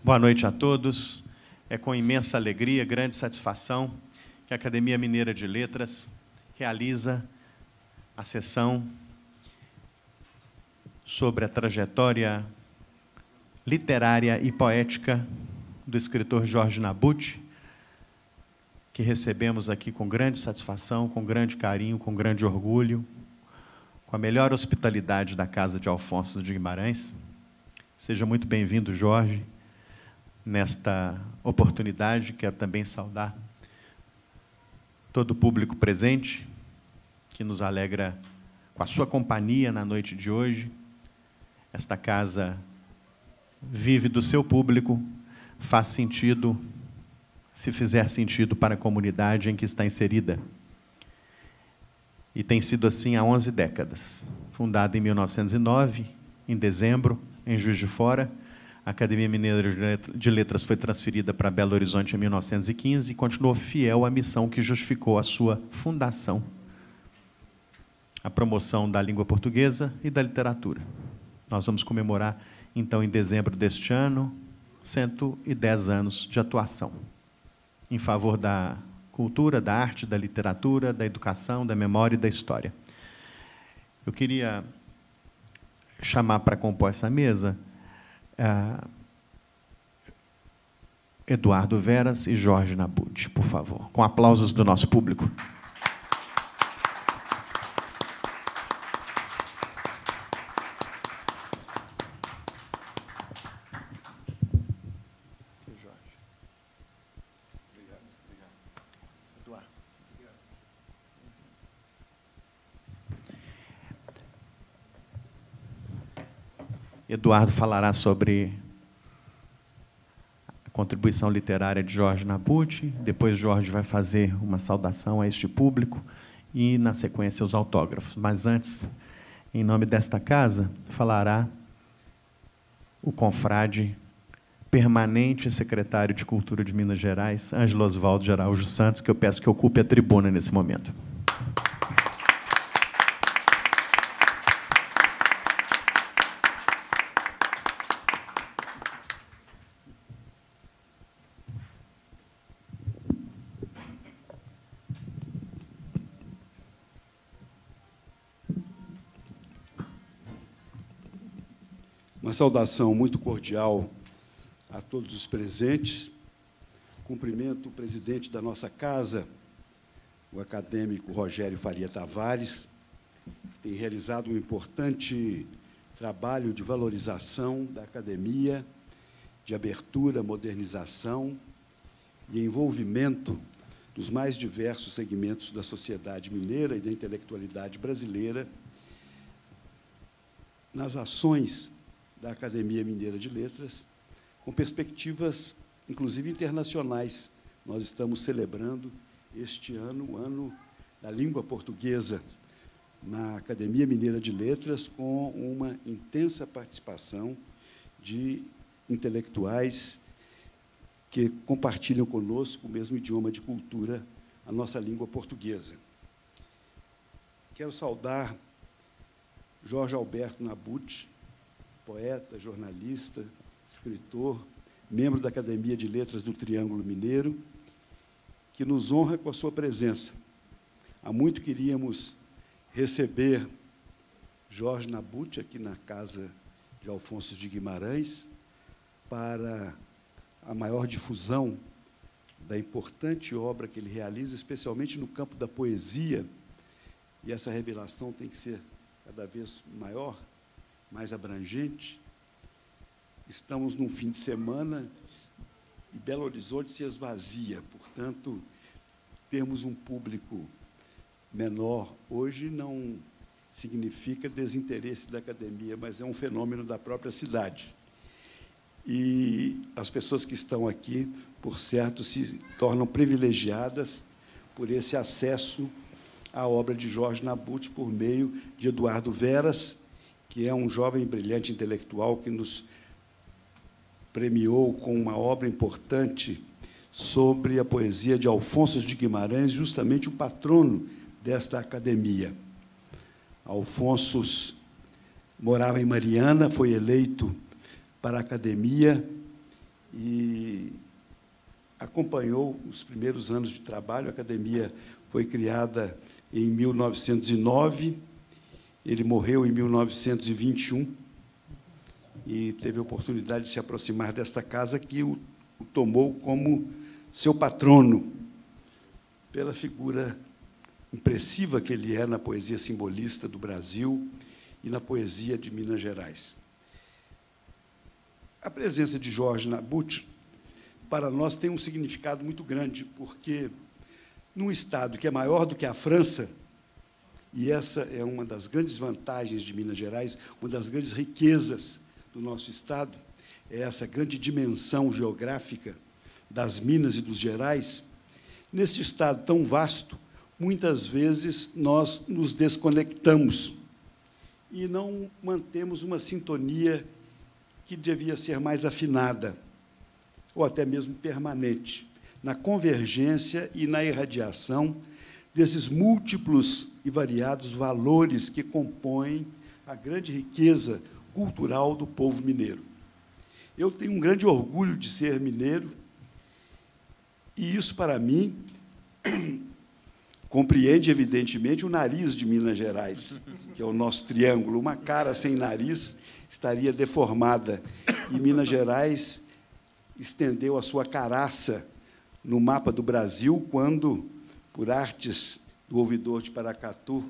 Boa noite a todos. É com imensa alegria, grande satisfação, que a Academia Mineira de Letras realiza a sessão sobre a trajetória literária e poética do escritor Jorge Nabut, que recebemos aqui com grande satisfação, com grande carinho, com grande orgulho, com a melhor hospitalidade da Casa de Alfonso de Guimarães. Seja muito bem-vindo, Jorge. Nesta oportunidade, quero também saudar todo o público presente, que nos alegra com a sua companhia na noite de hoje. Esta casa vive do seu público, faz sentido, se fizer sentido para a comunidade em que está inserida. E tem sido assim há 11 décadas. Fundada em 1909, em dezembro, em Juiz de Fora, a Academia Mineira de Letras foi transferida para Belo Horizonte em 1915 e continuou fiel à missão que justificou a sua fundação, a promoção da língua portuguesa e da literatura. Nós vamos comemorar, então, em dezembro deste ano, 110 anos de atuação em favor da cultura, da arte, da literatura, da educação, da memória e da história. Eu queria chamar para compor essa mesa Eduardo Veras e Jorge Nabut, por favor, com aplausos do nosso público. Eduardo falará sobre a contribuição literária de Jorge Nabut, depois Jorge vai fazer uma saudação a este público e, na sequência, os autógrafos. Mas antes, em nome desta casa, falará o confrade permanente secretário de Cultura de Minas Gerais, Ângelo Osvaldo de Araújo Santos, que eu peço que ocupe a tribuna nesse momento. Uma saudação muito cordial a todos os presentes. Cumprimento o presidente da nossa casa, o acadêmico Rogério Faria Tavares, que tem realizado um importante trabalho de valorização da academia, de abertura, modernização e envolvimento dos mais diversos segmentos da sociedade mineira e da intelectualidade brasileira nas ações da Academia Mineira de Letras, com perspectivas, inclusive, internacionais. Nós estamos celebrando este ano, o Ano da Língua Portuguesa, na Academia Mineira de Letras, com uma intensa participação de intelectuais que compartilham conosco o mesmo idioma de cultura, a nossa língua portuguesa. Quero saudar Jorge Alberto Nabut, poeta, jornalista, escritor, membro da Academia de Letras do Triângulo Mineiro, que nos honra com a sua presença. Há muito queríamos receber Jorge Nabut aqui na Casa de Alfonso de Guimarães para a maior difusão da importante obra que ele realiza, especialmente no campo da poesia, e essa revelação tem que ser cada vez maior, mais abrangente. Estamos num fim de semana e Belo Horizonte se esvazia, portanto, termos um público menor hoje não significa desinteresse da academia, mas é um fenômeno da própria cidade. E as pessoas que estão aqui, por certo, se tornam privilegiadas por esse acesso à obra de Jorge Nabut por meio de Eduardo Veras, que é um jovem brilhante intelectual que nos premiou com uma obra importante sobre a poesia de Alfonso de Guimarães, justamente o patrono desta academia. Alfonso morava em Mariana, foi eleito para a academia e acompanhou os primeiros anos de trabalho. A academia foi criada em 1909, ele morreu em 1921, e teve a oportunidade de se aproximar desta casa, que o tomou como seu patrono, pela figura impressiva que ele é na poesia simbolista do Brasil e na poesia de Minas Gerais. A presença de Jorge Nabut, para nós, tem um significado muito grande, porque, num Estado que é maior do que a França, e essa é uma das grandes vantagens de Minas Gerais, uma das grandes riquezas do nosso Estado, é essa grande dimensão geográfica das Minas e dos Gerais. Neste Estado tão vasto, muitas vezes nós nos desconectamos e não mantemos uma sintonia que devia ser mais afinada, ou até mesmo permanente, na convergência e na irradiação desses múltiplos e variados valores que compõem a grande riqueza cultural do povo mineiro. Eu tenho um grande orgulho de ser mineiro, e isso, para mim, compreende, evidentemente, o nariz de Minas Gerais, que é o nosso triângulo. Uma cara sem nariz estaria deformada, e Minas Gerais estendeu a sua caraça no mapa do Brasil quando, por artes do ouvidor de Paracatu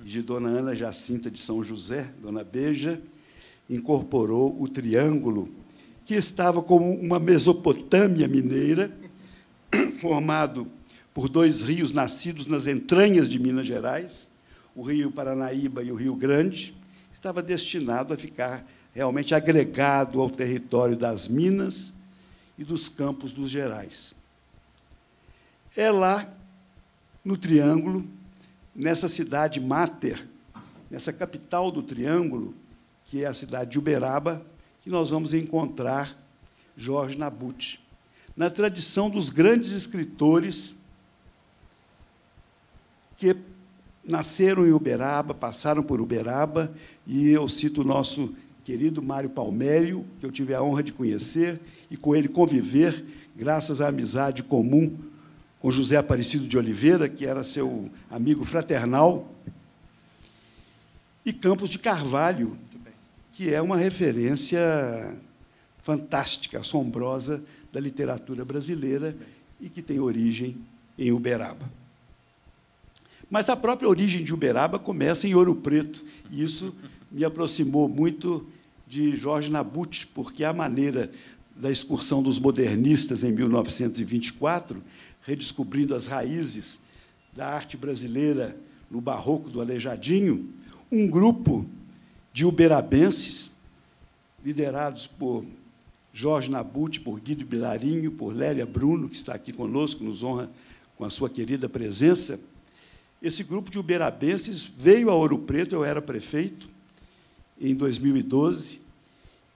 e de Dona Ana Jacinta de São José, Dona Beija, incorporou o triângulo, que estava como uma Mesopotâmia mineira, formado por dois rios nascidos nas entranhas de Minas Gerais, o Rio Paranaíba e o Rio Grande, estava destinado a ficar realmente agregado ao território das Minas e dos Campos dos Gerais. É lá, no Triângulo, nessa cidade máter, nessa capital do Triângulo, que é a cidade de Uberaba, que nós vamos encontrar Jorge Nabut, na tradição dos grandes escritores que nasceram em Uberaba, passaram por Uberaba, e eu cito o nosso querido Mário Palmério, que eu tive a honra de conhecer e com ele conviver, graças à amizade comum com José Aparecido de Oliveira, que era seu amigo fraternal, e Campos de Carvalho, que é uma referência fantástica, assombrosa da literatura brasileira e que tem origem em Uberaba. Mas a própria origem de Uberaba começa em Ouro Preto, e isso me aproximou muito de Jorge Nabut, porque a maneira da excursão dos modernistas em 1924, redescobrindo as raízes da arte brasileira no barroco do Aleijadinho, um grupo de uberabenses, liderados por Jorge Nabut, por Guido Bilarinho, por Lélia Bruno, que está aqui conosco, nos honra com a sua querida presença. Esse grupo de uberabenses veio a Ouro Preto, eu era prefeito, em 2012,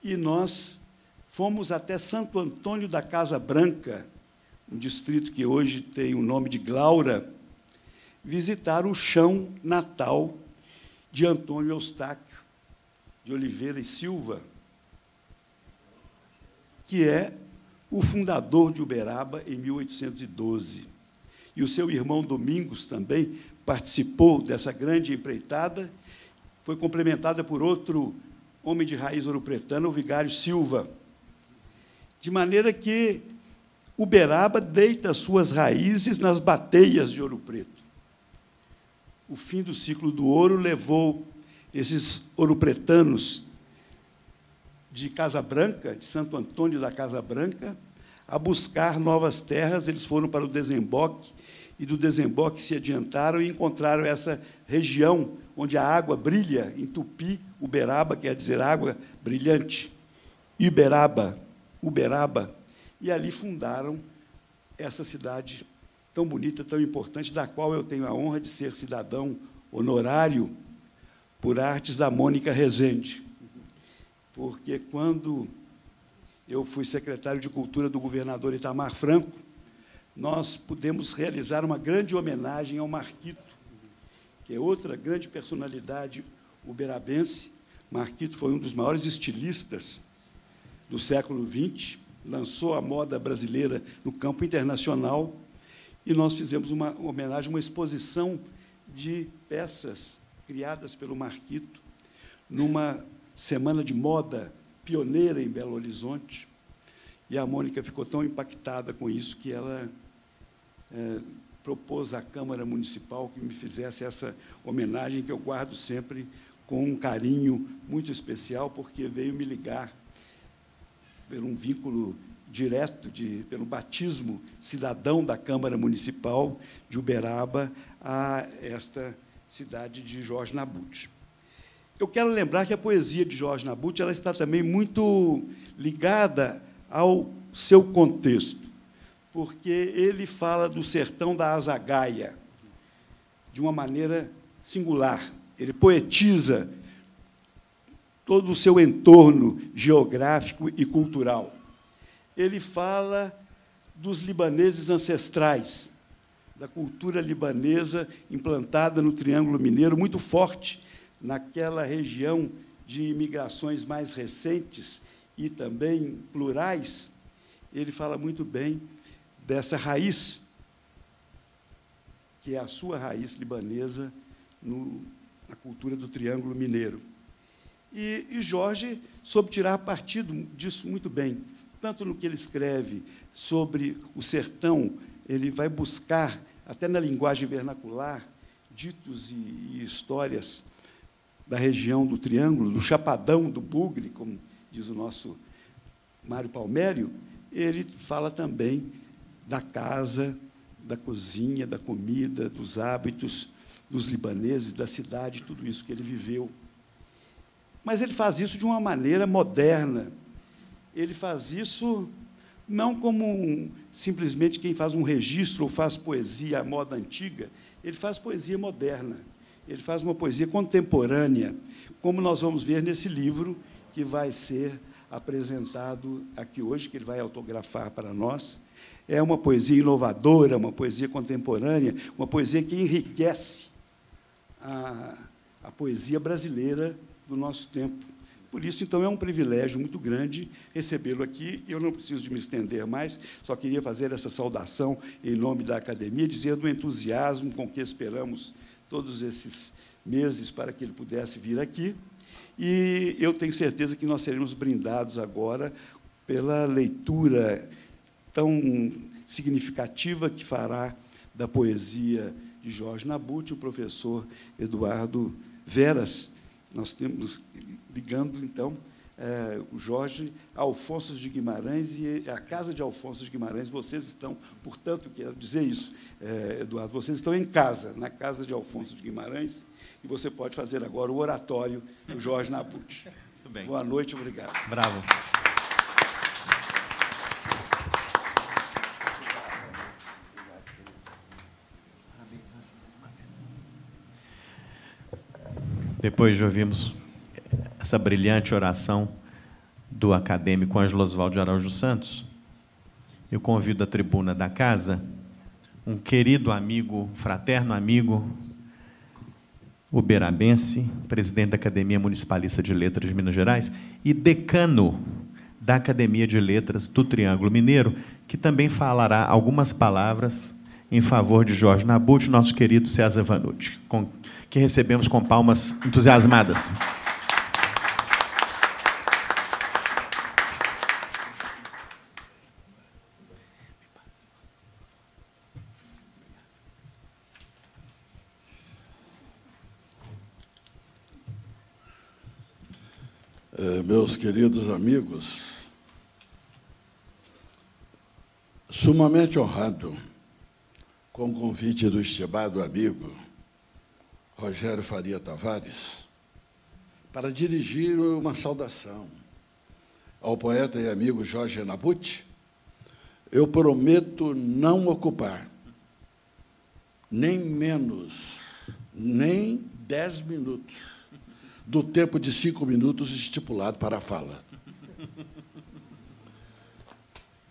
e nós fomos até Santo Antônio da Casa Branca, um distrito que hoje tem o nome de Glaura, visitar o chão natal de Antônio Eustáquio de Oliveira e Silva, que é o fundador de Uberaba em 1812. E o seu irmão Domingos também participou dessa grande empreitada, foi complementada por outro homem de raiz ouropretana, o Vigário Silva. De maneira que Uberaba deita suas raízes nas bateias de Ouro Preto. O fim do ciclo do ouro levou esses ouropretanos de Casa Branca, de Santo Antônio da Casa Branca, a buscar novas terras. Eles foram para o desemboque, e do desemboque se adiantaram e encontraram essa região onde a água brilha, em tupi, Uberaba, quer dizer água brilhante, Uberaba, e ali fundaram essa cidade tão bonita, tão importante, da qual eu tenho a honra de ser cidadão honorário por artes da Mônica Rezende. Porque, quando eu fui secretário de Cultura do governador Itamar Franco, nós pudemos realizar uma grande homenagem ao Marquito, que é outra grande personalidade uberabense. Marquito foi um dos maiores estilistas do século XX, lançou a moda brasileira no campo internacional, e nós fizemos uma homenagem, uma exposição de peças criadas pelo Marquito, numa semana de moda pioneira em Belo Horizonte, e a Mônica ficou tão impactada com isso que ela propôs à Câmara Municipal que me fizesse essa homenagem, que eu guardo sempre com um carinho muito especial, porque veio me ligar por um vínculo direto, pelo batismo cidadão da Câmara Municipal de Uberaba a esta cidade de Jorge Nabut. Eu quero lembrar que a poesia de Jorge Nabut ela está também muito ligada ao seu contexto, porque ele fala do sertão da Azagaia de uma maneira singular. Ele poetiza todo o seu entorno geográfico e cultural. Ele fala dos libaneses ancestrais, da cultura libanesa implantada no Triângulo Mineiro, muito forte naquela região de imigrações mais recentes e também plurais. Ele fala muito bem dessa raiz, que é a sua raiz libanesa na cultura do Triângulo Mineiro. E Jorge soube tirar partido disso muito bem, tanto no que ele escreve sobre o sertão, ele vai buscar, até na linguagem vernacular, ditos e histórias da região do Triângulo, do Chapadão, do Bugre, como diz o nosso Mário Palmério. Ele fala também da casa, da cozinha, da comida, dos hábitos dos libaneses, da cidade, tudo isso que ele viveu. Mas ele faz isso de uma maneira moderna. Ele faz isso não como simplesmente quem faz um registro ou faz poesia à moda antiga, ele faz poesia moderna, ele faz uma poesia contemporânea, como nós vamos ver nesse livro que vai ser apresentado aqui hoje, que ele vai autografar para nós. É uma poesia inovadora, uma poesia contemporânea, uma poesia que enriquece a poesia brasileira do nosso tempo. Por isso, então, é um privilégio muito grande recebê-lo aqui. Eu não preciso de me estender mais, só queria fazer essa saudação em nome da Academia, dizer do entusiasmo com que esperamos todos esses meses para que ele pudesse vir aqui. E eu tenho certeza que nós seremos brindados agora pela leitura tão significativa que fará da poesia de Jorge Nabut, o professor Eduardo Veras. Nós temos, ligando, então, o Jorge a Alfonso de Guimarães e a casa de Alfonso de Guimarães. Vocês estão, portanto, quero dizer isso, Eduardo, vocês estão em casa, na casa de Alfonso de Guimarães, e você pode fazer agora o oratório do Jorge Nabut. Muito bem. Boa noite, obrigado. Bravo. Depois de ouvirmos essa brilhante oração do acadêmico Ângelo Oswaldo de Araújo Santos, eu convido à tribuna da casa um querido amigo, fraterno amigo, uberabense, presidente da Academia Municipalista de Letras de Minas Gerais e decano da Academia de Letras do Triângulo Mineiro, que também falará algumas palavras em favor de Jorge Nabut, nosso querido César Vanucci, que recebemos com palmas entusiasmadas. Meus queridos amigos, sumamente honrado com o convite do estimado amigo Rogério Faria Tavares para dirigir uma saudação ao poeta e amigo Jorge Nabut. Eu prometo não ocupar nem menos, nem 10 minutos do tempo de 5 minutos estipulado para a fala.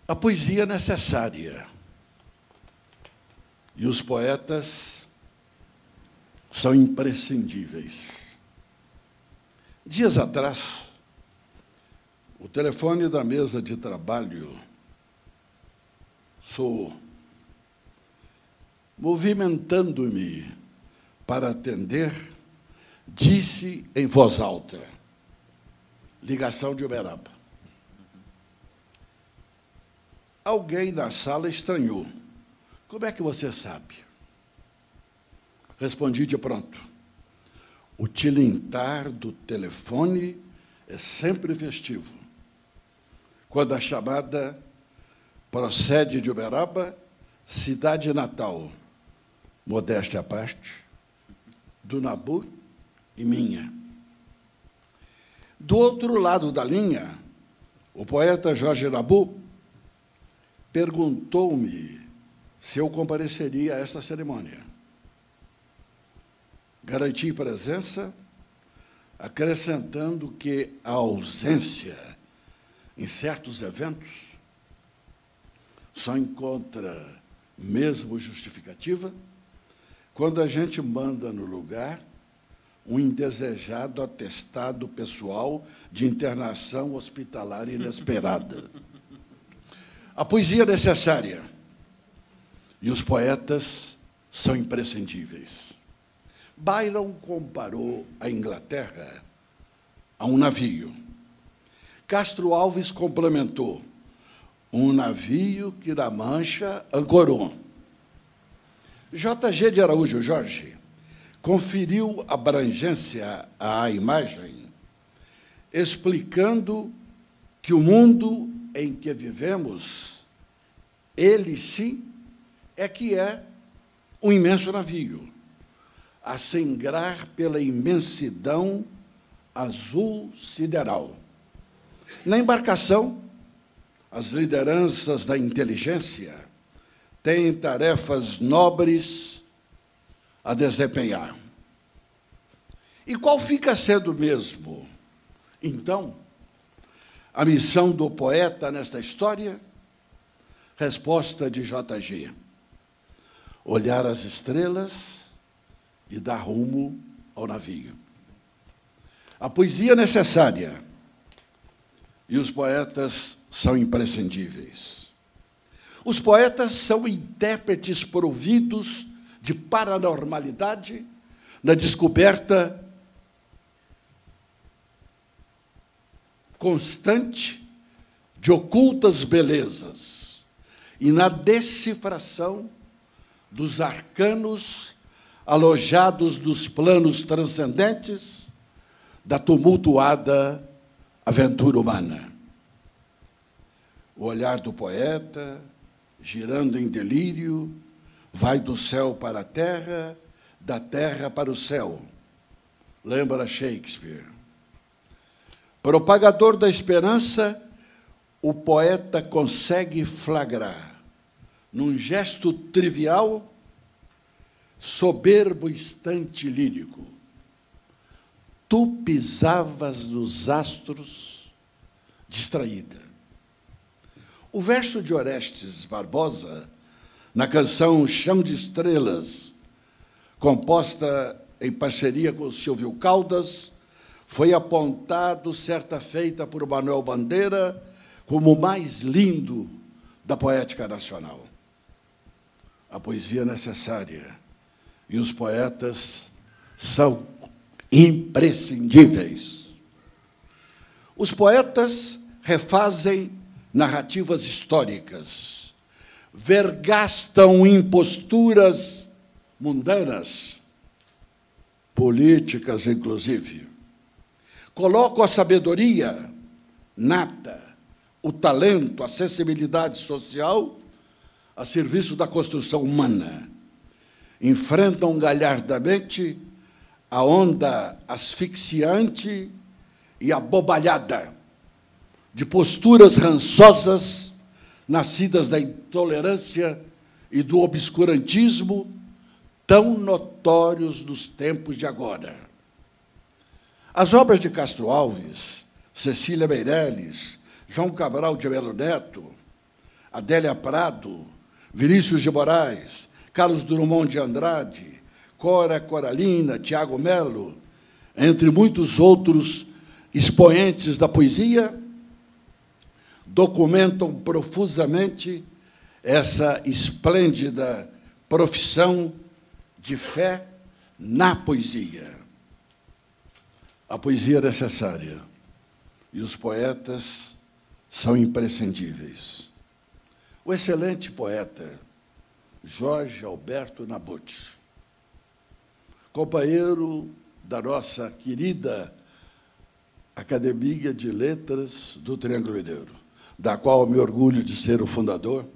A poesia é necessária e os poetas são imprescindíveis. Dias atrás, o telefone da mesa de trabalho soou. Movimentando-me para atender, disse em voz alta: ligação de Uberaba. Alguém na sala estranhou. Como é que você sabe? Respondi de pronto. O tilintar do telefone é sempre festivo. Quando a chamada procede de Uberaba, cidade natal, modéstia à parte, do Nabu e minha. Do outro lado da linha, o poeta Jorge Nabu perguntou-me se eu compareceria a esta cerimônia. Garanti presença, acrescentando que a ausência em certos eventos só encontra mesmo justificativa quando a gente manda no lugar um indesejado atestado pessoal de internação hospitalar inesperada. A poesia é necessária e os poetas são imprescindíveis. Byron comparou a Inglaterra a um navio. Castro Alves complementou: um navio que na Mancha ancorou. J.G. de Araújo Jorge conferiu abrangência à imagem, explicando que o mundo em que vivemos, ele sim, é que é um imenso navio, a sangrar pela imensidão azul sideral. Na embarcação, as lideranças da inteligência têm tarefas nobres a desempenhar. E qual fica sendo mesmo, então, a missão do poeta nesta história? Resposta de J.G.: olhar as estrelas e dar rumo ao navio. A poesia é necessária e os poetas são imprescindíveis. Os poetas são intérpretes providos de paranormalidade na descoberta constante de ocultas belezas e na decifração dos arcanos alojados nos planos transcendentes da tumultuada aventura humana. O olhar do poeta, girando em delírio, vai do céu para a terra, da terra para o céu. Lembra Shakespeare. Propagador da esperança, o poeta consegue flagrar, num gesto trivial, soberbo instante lírico. Tu pisavas nos astros, distraída. O verso de Orestes Barbosa, na canção Chão de Estrelas, composta em parceria com Silvio Caldas, foi apontado, certa feita, por Manuel Bandeira, como o mais lindo da poética nacional. A poesia é necessária e os poetas são imprescindíveis. Os poetas refazem narrativas históricas, vergastam imposturas mundanas, políticas, inclusive. Colocam a sabedoria nata, o talento, a sensibilidade social a serviço da construção humana. Enfrentam galhardamente a onda asfixiante e abobalhada de posturas rançosas nascidas da intolerância e do obscurantismo tão notórios nos tempos de agora. As obras de Castro Alves, Cecília Meirelles, João Cabral de Melo Neto, Adélia Prado, Vinícius de Moraes, Carlos Drummond de Andrade, Cora Coralina, Tiago Melo, entre muitos outros expoentes da poesia, documentam profusamente essa esplêndida profissão de fé na poesia. A poesia é necessária e os poetas são imprescindíveis. O excelente poeta Jorge Alberto Nabuth, companheiro da nossa querida Academia de Letras do Triângulo Mineiro, da qual me orgulho de ser o fundador,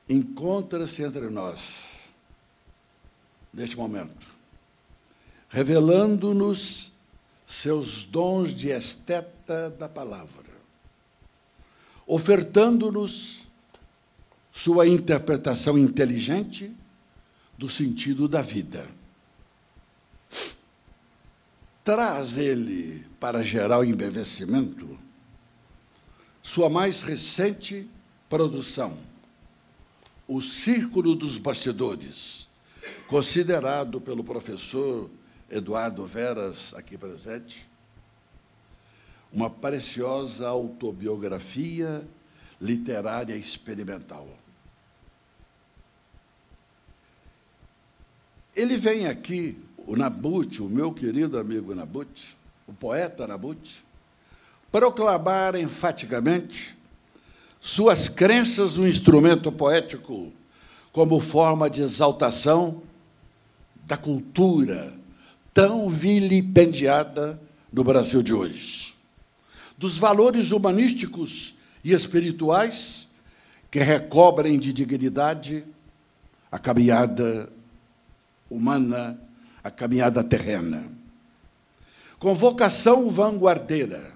encontra-se entre nós, neste momento, revelando-nos seus dons de esteta da palavra, ofertando-nos sua interpretação inteligente do sentido da vida. Traz ele, para geral embevecimento, sua mais recente produção, O Círculo dos Bastidores, considerado pelo professor Eduardo Veras, aqui presente, uma preciosa autobiografia literária experimental. Ele vem aqui, o Nabuth, o meu querido amigo Nabuth, o poeta Nabuth, proclamar enfaticamente suas crenças no instrumento poético como forma de exaltação da cultura tão vilipendiada no Brasil de hoje, dos valores humanísticos e espirituais que recobrem de dignidade a caminhada humana, a caminhada terrena. Com vocação vanguardeira,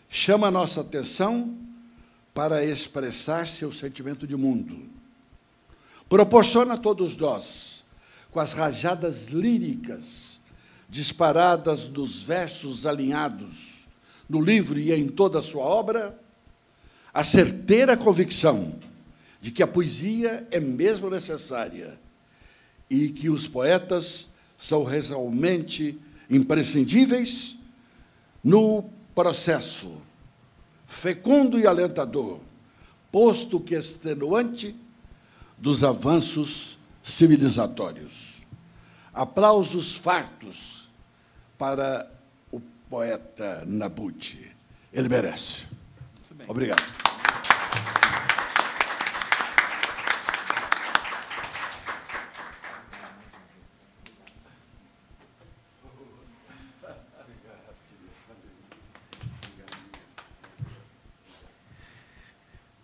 chama a nossa atenção para expressar seu sentimento de mundo. Proporciona a todos nós, com as rajadas líricas disparadas dos versos alinhados no livro e em toda a sua obra, a certeira convicção de que a poesia é mesmo necessária e que os poetas são realmente imprescindíveis no processo fecundo e alentador, posto que extenuante, dos avanços civilizatórios. Aplausos fartos para o poeta Nabuth. Ele merece. Obrigado.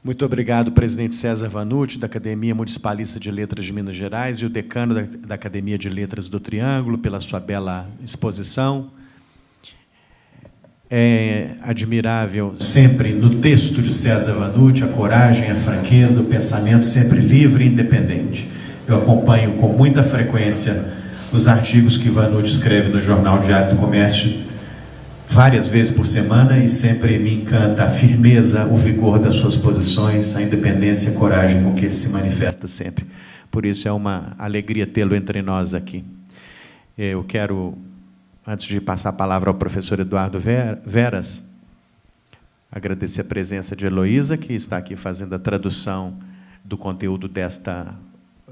Muito obrigado, presidente César Vanucci, da Academia Municipalista de Letras de Minas Gerais, e o decano da Academia de Letras do Triângulo, pela sua bela exposição. É admirável sempre no texto de César Vanucci a coragem, a franqueza, o pensamento sempre livre e independente. Eu acompanho com muita frequência os artigos que Vanucci escreve no Jornal Diário do Comércio várias vezes por semana e sempre me encanta a firmeza, o vigor das suas posições, a independência e a coragem com que ele se manifesta sempre. Por isso é uma alegria tê-lo entre nós aqui. Eu quero, antes de passar a palavra ao professor Eduardo Veras, agradecer a presença de Heloísa, que está aqui fazendo a tradução do conteúdo desta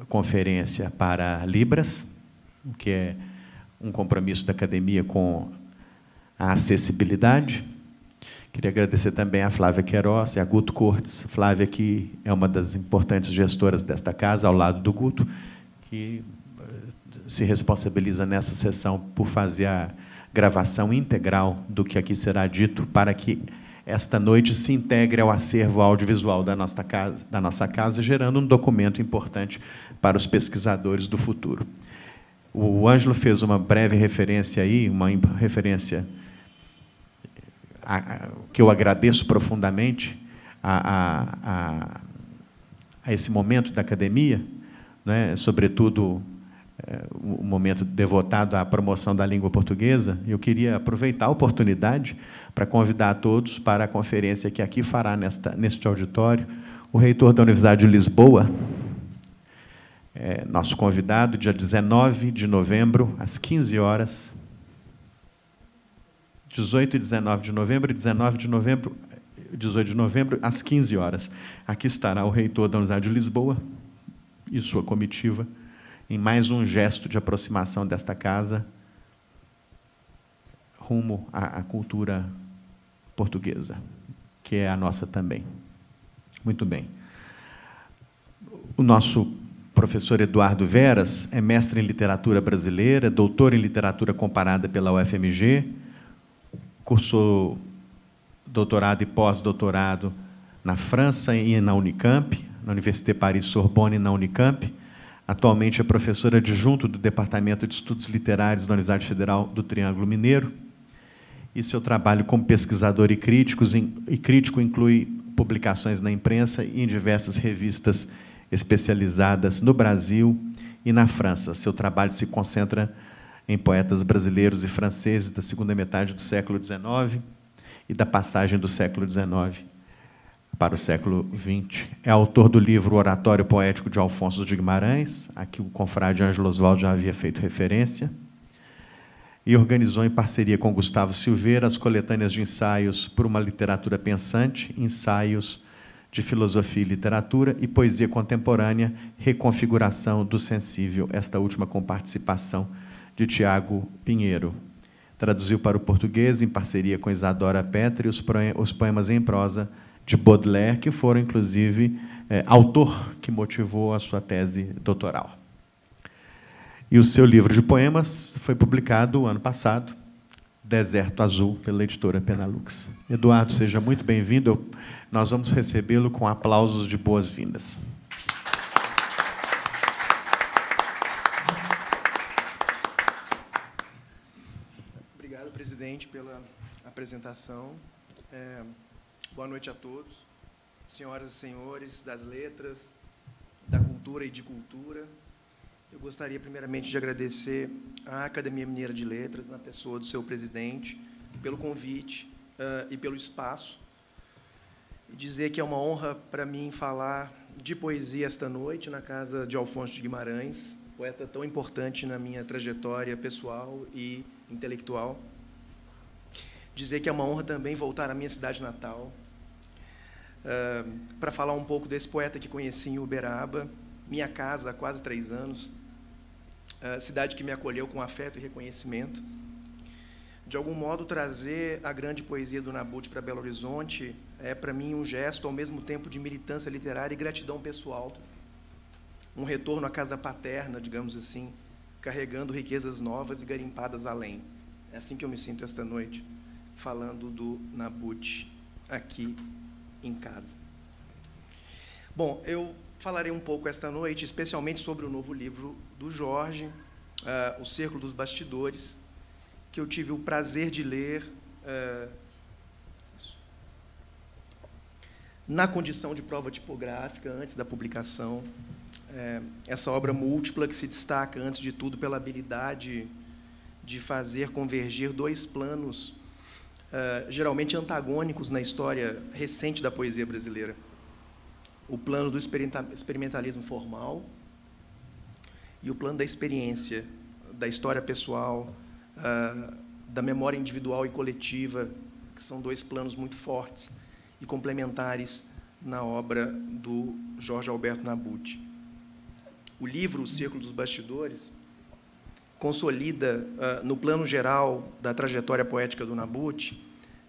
conferência para Libras, o que é um compromisso da academia com a acessibilidade. Queria agradecer também a Flávia Queiroz e a Guto Cortes. Flávia, que é uma das importantes gestoras desta casa, ao lado do Guto, que se responsabiliza nessa sessão por fazer a gravação integral do que aqui será dito, para que esta noite se integre ao acervo audiovisual da nossa casa, gerando um documento importante para os pesquisadores do futuro. O Ângelo fez uma breve referência aí, uma referência que eu agradeço profundamente a esse momento da academia, né? Sobretudo o momento devotado à promoção da língua portuguesa. Eu queria aproveitar a oportunidade para convidar a todos para a conferência que aqui fará neste auditório o reitor da Universidade de Lisboa, nosso convidado, dia 19 de novembro, às 15 horas, 18 e 19 de novembro, 18 de novembro, às 15 horas. Aqui estará o reitor da Universidade de Lisboa e sua comitiva, em mais um gesto de aproximação desta casa rumo à cultura portuguesa, que é a nossa também. Muito bem. O nosso professor Eduardo Veras é mestre em literatura brasileira, doutor em literatura comparada pela UFMG, cursou doutorado e pós-doutorado na França e na Unicamp, na Université Paris-Sorbonne e na Unicamp. Atualmente é professor adjunto do Departamento de Estudos Literários da Universidade Federal do Triângulo Mineiro. E seu trabalho como pesquisador e crítico inclui publicações na imprensa e em diversas revistas especializadas no Brasil e na França. Seu trabalho se concentra em poetas brasileiros e franceses da segunda metade do século XIX e da passagem do século XIX para o século XX. É autor do livro Oratório Poético de Alfonso de Guimarães, a que o confrade Ângelo Oswaldo já havia feito referência, e organizou, em parceria com Gustavo Silveira, as coletâneas de ensaios por uma literatura pensante, ensaios de filosofia e literatura e poesia contemporânea, reconfiguração do sensível, esta última com participação de Tiago Pinheiro. Traduziu para o português, em parceria com Isadora Petri, os poemas em prosa de Baudelaire, que foram, inclusive, autor que motivou a sua tese doutoral. E o seu livro de poemas foi publicado ano passado, Deserto Azul, pela editora Penalux. Eduardo, seja muito bem-vindo. Nós vamos recebê-lo com aplausos de boas-vindas. Obrigado, presidente, pela apresentação. Boa noite a todos, senhoras e senhores das letras, da cultura e de cultura. Eu gostaria, primeiramente, de agradecer à Academia Mineira de Letras, na pessoa do seu presidente, pelo convite e pelo espaço, e dizer que é uma honra para mim falar de poesia esta noite, na casa de Alfonso de Guimarães, poeta tão importante na minha trajetória pessoal e intelectual. Dizer que é uma honra também voltar à minha cidade natal, para falar um pouco desse poeta que conheci em Uberaba, minha casa há quase 3 anos, cidade que me acolheu com afeto e reconhecimento. De algum modo, trazer a grande poesia do Nabuth para Belo Horizonte é, para mim, um gesto, ao mesmo tempo, de militância literária e gratidão pessoal. Um retorno à casa paterna, digamos assim, carregando riquezas novas e garimpadas além. É assim que eu me sinto esta noite, falando do Nabuth aqui em casa. Bom, eu falarei um pouco esta noite, especialmente sobre o novo livro do Jorge, O Círculo dos Bastidores, que eu tive o prazer de ler na condição de prova tipográfica, antes da publicação. Essa obra múltipla que se destaca, antes de tudo, pela habilidade de fazer convergir 2 planos, geralmente antagônicos na história recente da poesia brasileira. O plano do experimentalismo formal e o plano da experiência, da história pessoal, da memória individual e coletiva, que são 2 planos muito fortes e complementares na obra do Jorge Alberto Nabuth. O livro, O Círculo dos Bastidores, consolida, no plano geral da trajetória poética do Nabuth,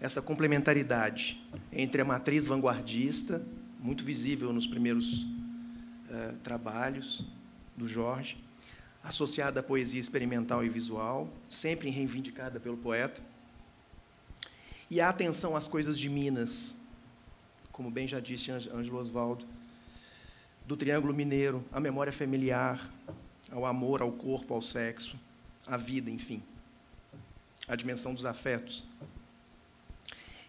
essa complementaridade entre a matriz vanguardista, muito visível nos primeiros trabalhos do Jorge, associada à poesia experimental e visual, sempre reivindicada pelo poeta, e a atenção às coisas de Minas, como bem já disse Ângelo Oswaldo, do Triângulo Mineiro, à memória familiar, ao amor, ao corpo, ao sexo, à vida, enfim, à dimensão dos afetos.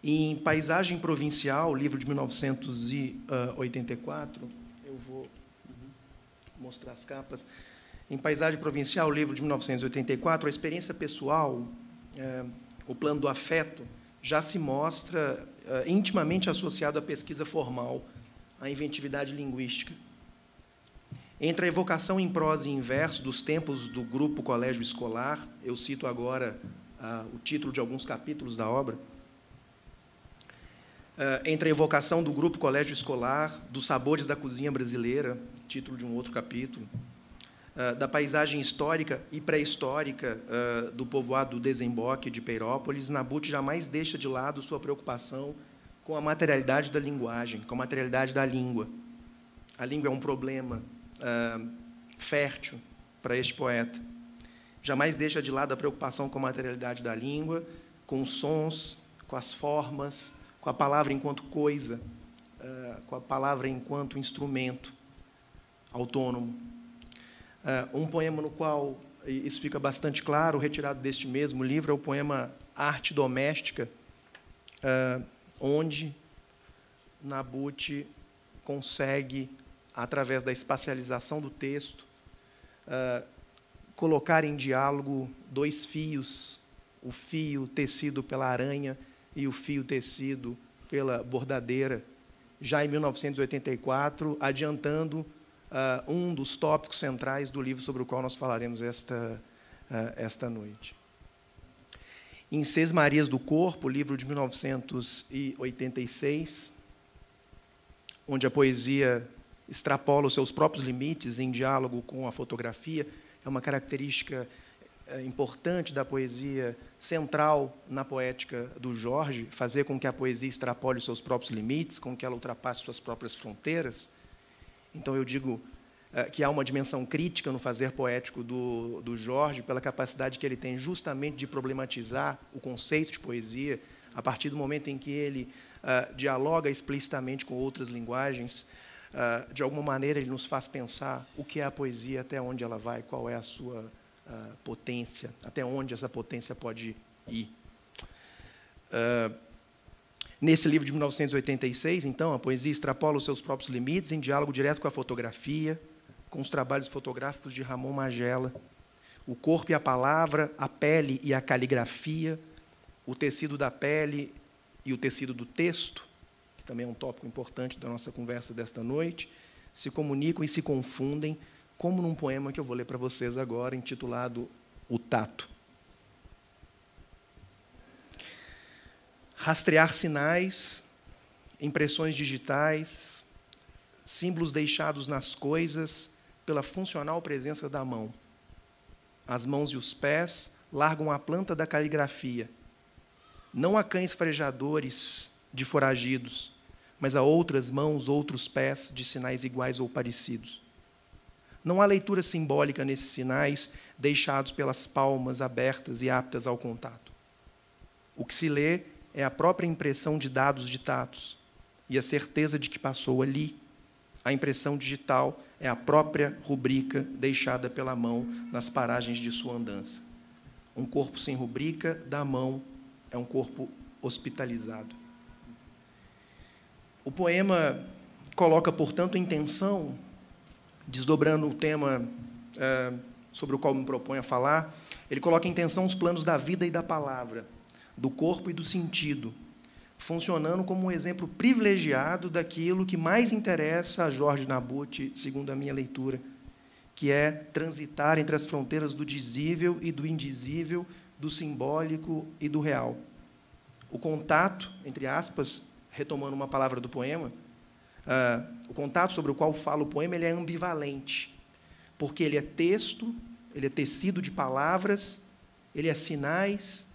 Em Paisagem Provincial, livro de 1984, eu vou mostrar as capas. Em Paisagem Provincial, livro de 1984, a experiência pessoal, o plano do afeto, já se mostra intimamente associado à pesquisa formal, à inventividade linguística. Entre a evocação em prosa e em verso dos tempos do grupo Colégio Escolar, eu cito agora o título de alguns capítulos da obra, entre a evocação do grupo colégio escolar, dos sabores da cozinha brasileira, título de um outro capítulo, da paisagem histórica e pré-histórica do povoado do Desemboque de Peirópolis, Nabuth jamais deixa de lado sua preocupação com a materialidade da linguagem, com a materialidade da língua. A língua é um problema fértil para este poeta. Jamais deixa de lado a preocupação com a materialidade da língua, com os sons, com as formas, com a palavra enquanto coisa, com a palavra enquanto instrumento autônomo. Um poema no qual isso fica bastante claro, retirado deste mesmo livro, é o poema Arte Doméstica, onde Nabuth consegue, através da espacialização do texto, colocar em diálogo dois fios, o fio tecido pela aranha e o fio tecido pela bordadeira, já em 1984, adiantando um dos tópicos centrais do livro sobre o qual nós falaremos esta noite. Em Sesmarias do Corpo, livro de 1986, onde a poesia extrapola os seus próprios limites em diálogo com a fotografia, é uma característica importante da poesia, central na poética do Jorge, fazer com que a poesia extrapole os seus próprios limites, com que ela ultrapasse suas próprias fronteiras. Então, eu digo que há uma dimensão crítica no fazer poético do Jorge, pela capacidade que ele tem justamente de problematizar o conceito de poesia, a partir do momento em que ele dialoga explicitamente com outras linguagens. De alguma maneira, ele nos faz pensar o que é a poesia, até onde ela vai, qual é a sua potência, até onde essa potência pode ir. Nesse livro de 1986, então, a poesia extrapola os seus próprios limites em diálogo direto com a fotografia, com os trabalhos fotográficos de Ramon Magela, o corpo e a palavra, a pele e a caligrafia, o tecido da pele e o tecido do texto, que também é um tópico importante da nossa conversa desta noite, se comunicam e se confundem, como num poema que eu vou ler para vocês agora, intitulado O Tato. Rastrear sinais, impressões digitais, símbolos deixados nas coisas pela funcional presença da mão. As mãos e os pés largam a planta da caligrafia. Não a cães farejadores de foragidos, mas a outras mãos, outros pés de sinais iguais ou parecidos. Não há leitura simbólica nesses sinais deixados pelas palmas abertas e aptas ao contato. O que se lê é a própria impressão de dados ditados e a certeza de que passou ali. A impressão digital é a própria rubrica deixada pela mão nas paragens de sua andança. Um corpo sem rubrica da mão é um corpo hospitalizado. O poema coloca, portanto, em tensão, desdobrando o tema sobre o qual me proponho a falar, ele coloca em tensão os planos da vida e da palavra, do corpo e do sentido, funcionando como um exemplo privilegiado daquilo que mais interessa a Jorge Nabuth, segundo a minha leitura, que é transitar entre as fronteiras do dizível e do indizível, do simbólico e do real. O contato, entre aspas, retomando uma palavra do poema, o contato sobre o qual fala o poema, ele é ambivalente, porque ele é texto, ele é tecido de palavras, ele é sinais,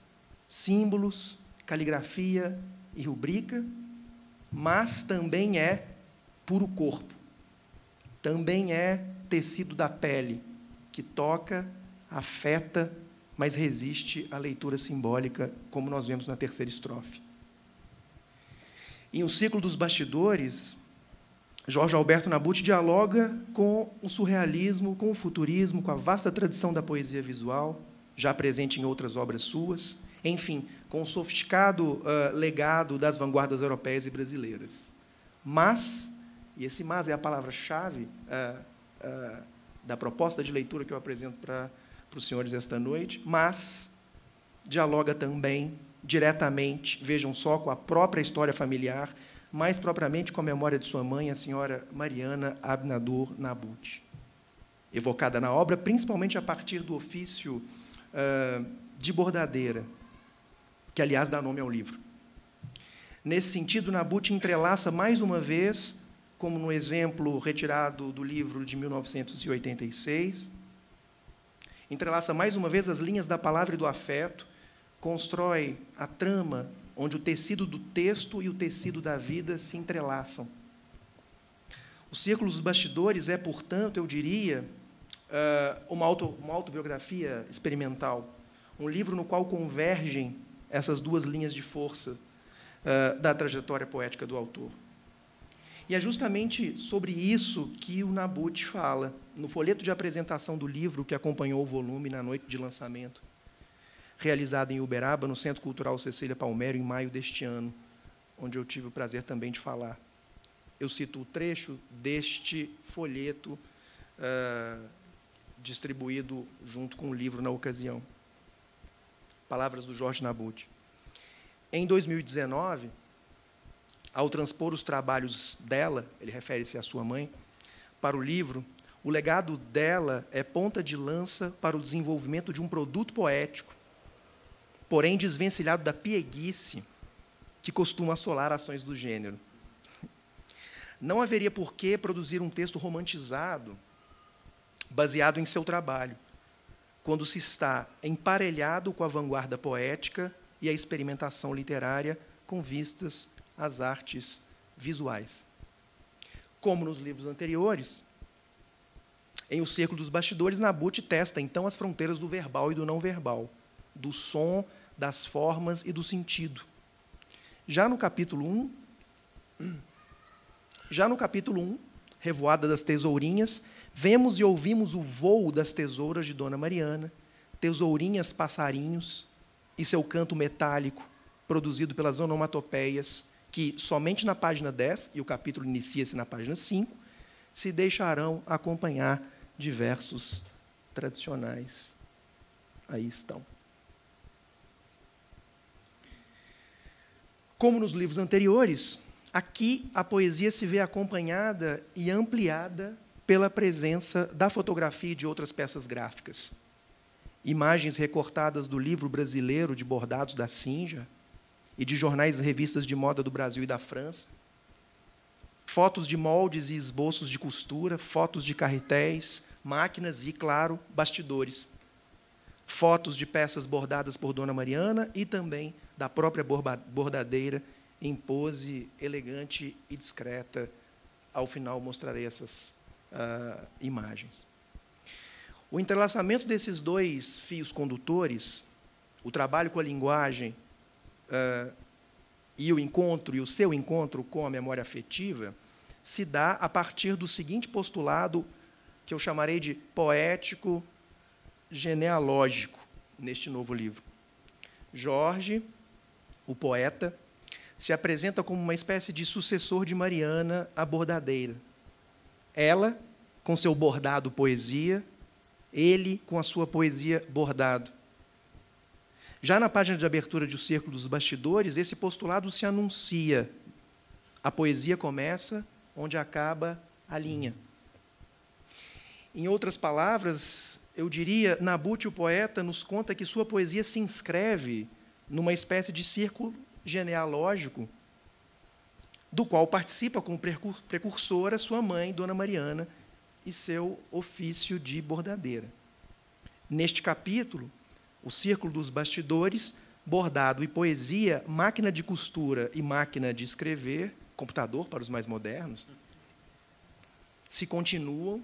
símbolos, caligrafia e rubrica, mas também é puro corpo, também é tecido da pele, que toca, afeta, mas resiste à leitura simbólica, como nós vemos na terceira estrofe. Em O Ciclo dos Bastidores, Jorge Alberto Nabuth dialoga com o surrealismo, com o futurismo, com a vasta tradição da poesia visual, já presente em outras obras suas, enfim, com o sofisticado legado das vanguardas europeias e brasileiras. Mas, e esse mas é a palavra-chave da proposta de leitura que eu apresento para os senhores esta noite, mas dialoga também, diretamente, vejam só, com a própria história familiar, mais propriamente com a memória de sua mãe, a senhora Mariana Abnador Nabuth, evocada na obra, principalmente a partir do ofício de bordadeira, que, aliás, dá nome ao livro. Nesse sentido, Nabuth entrelaça mais uma vez, como no exemplo retirado do livro de 1986, entrelaça mais uma vez as linhas da palavra e do afeto, constrói a trama onde o tecido do texto e o tecido da vida se entrelaçam. O Círculo dos Bastidores é, portanto, eu diria, uma autobiografia experimental, um livro no qual convergem essas duas linhas de força da trajetória poética do autor. E é justamente sobre isso que o Nabuth fala, no folheto de apresentação do livro que acompanhou o volume na noite de lançamento, realizado em Uberaba, no Centro Cultural Cecília Palmério, em maio deste ano, onde eu tive o prazer também de falar. Eu cito o trecho deste folheto distribuído junto com o livro na ocasião. Palavras do Jorge Nabuth. Em 2019, ao transpor os trabalhos dela, ele refere-se à sua mãe, para o livro, o legado dela é ponta de lança para o desenvolvimento de um produto poético, porém desvencilhado da pieguice que costuma assolar ações do gênero. Não haveria por que produzir um texto romantizado, baseado em seu trabalho, quando se está emparelhado com a vanguarda poética e a experimentação literária com vistas às artes visuais. Como nos livros anteriores, em O Círculo dos Bastidores, Nabuth testa, então, as fronteiras do verbal e do não verbal, do som, das formas e do sentido. Já no capítulo 1, Revoada das Tesourinhas, vemos e ouvimos o voo das tesouras de Dona Mariana, tesourinhas passarinhos, e seu canto metálico, produzido pelas onomatopeias, que somente na página 10, e o capítulo inicia-se na página 5, se deixarão acompanhar de versos tradicionais. Aí estão. Como nos livros anteriores, aqui a poesia se vê acompanhada e ampliada pela presença da fotografia e de outras peças gráficas. Imagens recortadas do livro brasileiro de bordados da Sinja e de jornais e revistas de moda do Brasil e da França, fotos de moldes e esboços de costura, fotos de carretéis, máquinas e, claro, bastidores. Fotos de peças bordadas por Dona Mariana e também da própria bordadeira em pose elegante e discreta. Ao final, mostrarei essas imagens. O entrelaçamento desses dois fios condutores, o trabalho com a linguagem e o seu encontro com a memória afetiva, se dá a partir do seguinte postulado, que eu chamarei de poético genealógico, neste novo livro. Jorge, o poeta, se apresenta como uma espécie de sucessor de Mariana, a bordadeira. Ela, com seu bordado poesia, ele, com a sua poesia bordado. Já na página de abertura de O Círculo dos Bastidores, esse postulado se anuncia. A poesia começa onde acaba a linha. Em outras palavras, eu diria, Nabuth, o poeta, nos conta que sua poesia se inscreve numa espécie de círculo genealógico, do qual participa como precursora sua mãe, Dona Mariana, e seu ofício de bordadeira. Neste capítulo, O Círculo dos Bastidores, bordado e poesia, máquina de costura e máquina de escrever, computador para os mais modernos, se continuam,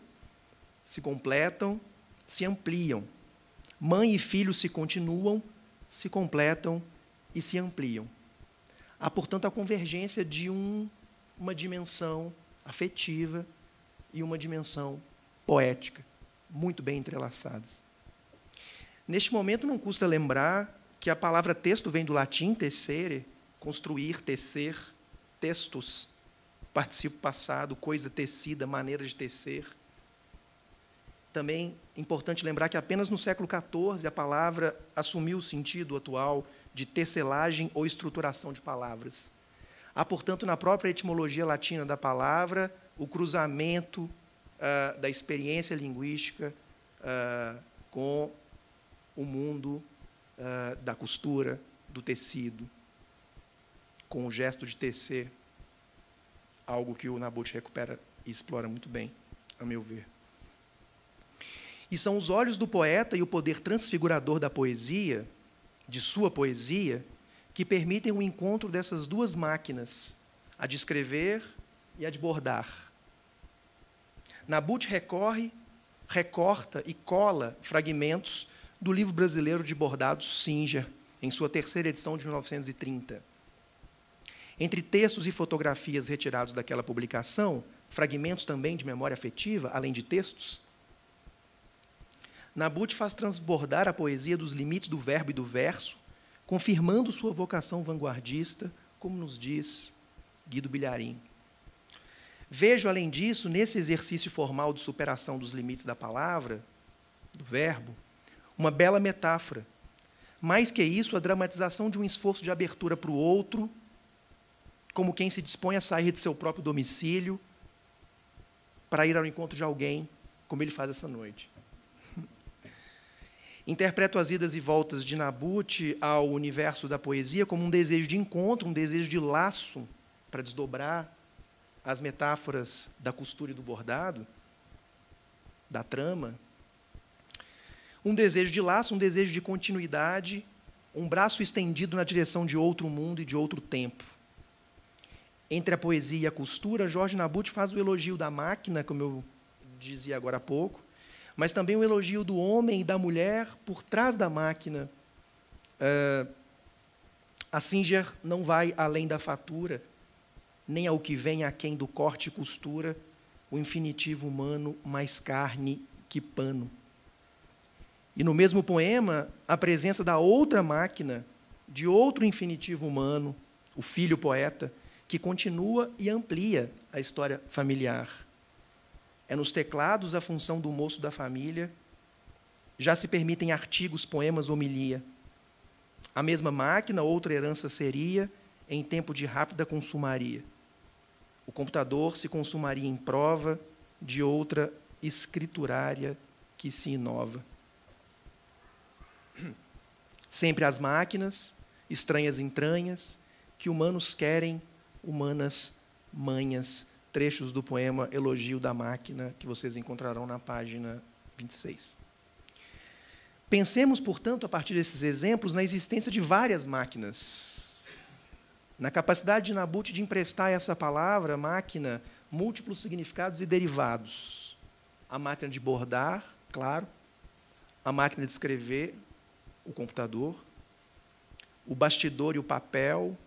se completam, se ampliam. Mãe e filho se continuam, se completam e se ampliam. Há, portanto, a convergência de uma dimensão afetiva e uma dimensão poética, muito bem entrelaçadas. Neste momento, não custa lembrar que a palavra texto vem do latim tecere, construir, tecer, textos, participo passado, coisa tecida, maneira de tecer. Também é importante lembrar que apenas no século XIV a palavra assumiu o sentido atual de tecelagem ou estruturação de palavras. Há, portanto, na própria etimologia latina da palavra, o cruzamento da experiência linguística com o mundo da costura, do tecido. com o gesto de tecer, algo que o Nabuth recupera e explora muito bem, a meu ver. E são os olhos do poeta e o poder transfigurador da poesia, de sua poesia, que permitem o encontro dessas duas máquinas, a de escrever e a de bordar. Nabuth recorta e cola fragmentos do livro brasileiro de bordados Singer, em sua terceira edição de 1930. Entre textos e fotografias retirados daquela publicação, fragmentos também de memória afetiva, além de textos, Nabuth faz transbordar a poesia dos limites do verbo e do verso, confirmando sua vocação vanguardista, como nos diz Guido Bilharin. Vejo, além disso, nesse exercício formal de superação dos limites da palavra, do verbo, uma bela metáfora. Mais que isso, a dramatização de um esforço de abertura para o outro, como quem se dispõe a sair de seu próprio domicílio para ir ao encontro de alguém, como ele faz essa noite. Interpreto as idas e voltas de Nabuth ao universo da poesia como um desejo de encontro, um desejo de laço para desdobrar as metáforas da costura e do bordado, da trama. Um desejo de laço, um desejo de continuidade, um braço estendido na direção de outro mundo e de outro tempo. Entre a poesia e a costura, Jorge Nabuth faz o elogio da máquina, como eu dizia agora há pouco, mas também o elogio do homem e da mulher por trás da máquina. A Singer não vai além da fatura, nem ao que vem aquém do corte e costura, o infinitivo humano mais carne que pano. E no mesmo poema, a presença da outra máquina, de outro infinitivo humano, o filho poeta, que continua e amplia a história familiar. É nos teclados a função do moço da família, já se permitem artigos, poemas, homilia. A mesma máquina, outra herança seria, em tempo de rápida consumaria. O computador se consumaria em prova de outra escriturária que se inova. Sempre as máquinas, estranhas entranhas, que humanos querem, humanas manhas. Trechos do poema Elogio da Máquina, que vocês encontrarão na página 26. Pensemos, portanto, a partir desses exemplos, na existência de várias máquinas, na capacidade de Nabuth de emprestar a essa palavra, máquina, múltiplos significados e derivados. A máquina de bordar, claro, a máquina de escrever, o computador, o bastidor e o papel,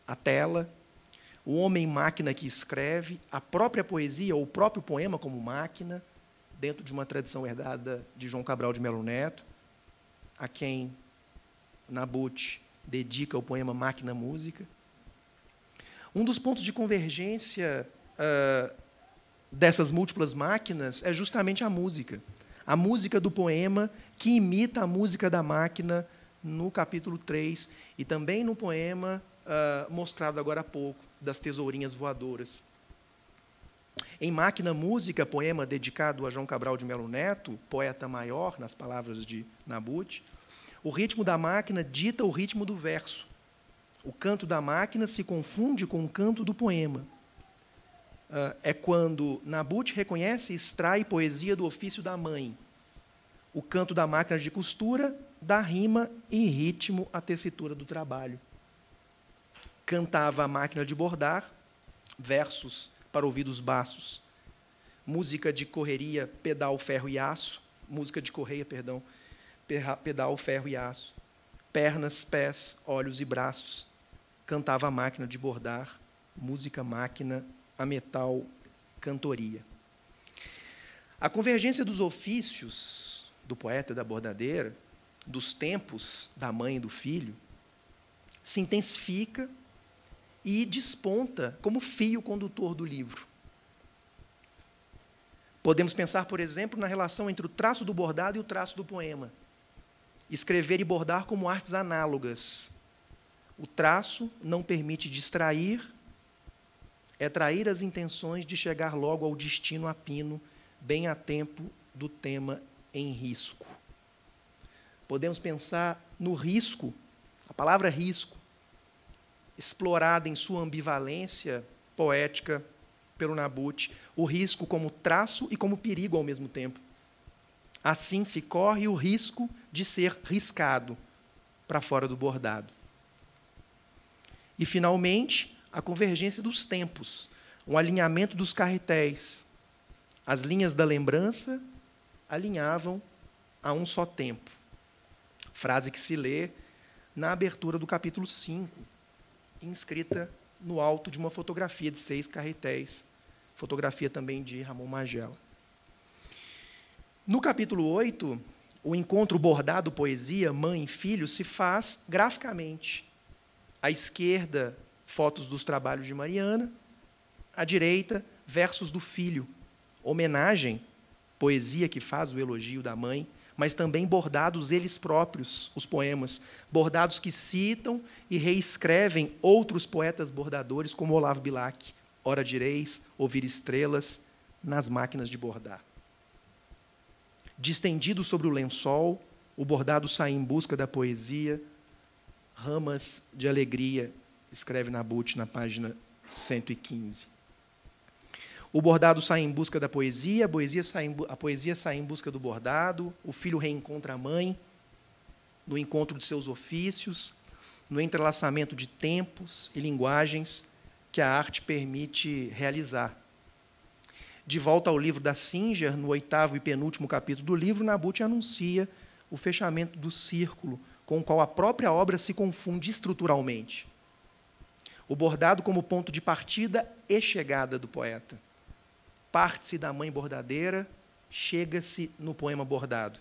a tela, o homem-máquina que escreve, a própria poesia ou o próprio poema como máquina, dentro de uma tradição herdada de João Cabral de Melo Neto, a quem Nabuth dedica o poema Máquina Música. Um dos pontos de convergência dessas múltiplas máquinas é justamente a música do poema que imita a música da máquina no capítulo 3 e também no poema mostrado agora há pouco, das tesourinhas voadoras. Em Máquina Música, poema dedicado a João Cabral de Melo Neto, poeta maior, nas palavras de Nabuth, o ritmo da máquina dita o ritmo do verso. O canto da máquina se confunde com o canto do poema. É quando Nabuth reconhece e extrai poesia do ofício da mãe. O canto da máquina de costura dá rima e ritmo à tessitura do trabalho. Cantava a máquina de bordar, versos para ouvidos baços. Música de correria, pedal, ferro e aço. Música de correia, perdão. Pedal, ferro e aço. Pernas, pés, olhos e braços. Cantava a máquina de bordar, música, máquina, a metal, cantoria. A convergência dos ofícios do poeta e da bordadeira, dos tempos da mãe e do filho, se intensifica e desponta como fio condutor do livro. Podemos pensar, por exemplo, na relação entre o traço do bordado e o traço do poema. Escrever e bordar como artes análogas. O traço não permite distrair, é trair as intenções de chegar logo ao destino a pino, bem a tempo do tema em risco. Podemos pensar no risco, a palavra risco, explorada em sua ambivalência poética pelo Nabuth, o risco como traço e como perigo ao mesmo tempo. Assim se corre o risco de ser riscado para fora do bordado. E, finalmente, a convergência dos tempos, um alinhamento dos carretéis. As linhas da lembrança alinhavam a um só tempo. Frase que se lê na abertura do capítulo 5, inscrita no alto de uma fotografia de 6 carretéis, fotografia também de Ramon Magela. No capítulo 8, o encontro bordado poesia, mãe e filho, se faz graficamente. À esquerda, fotos dos trabalhos de Mariana, à direita, versos do filho, homenagem, poesia que faz o elogio da mãe, mas também bordados eles próprios, os poemas, bordados que citam e reescrevem outros poetas bordadores, como Olavo Bilac, Ora direis, ouvir estrelas, nas máquinas de bordar. Distendido sobre o lençol, o bordado sai em busca da poesia, ramas de alegria, escreve Nabuth na página 115. O bordado sai em busca da poesia, a poesia sai em busca do bordado, o filho reencontra a mãe, no encontro de seus ofícios, no entrelaçamento de tempos e linguagens que a arte permite realizar. De volta ao livro da Singer, no 8º e penúltimo capítulo do livro, Nabuth anuncia o fechamento do círculo com o qual a própria obra se confunde estruturalmente. O bordado como ponto de partida e chegada do poeta. Parte-se da mãe bordadeira, chega-se no poema bordado.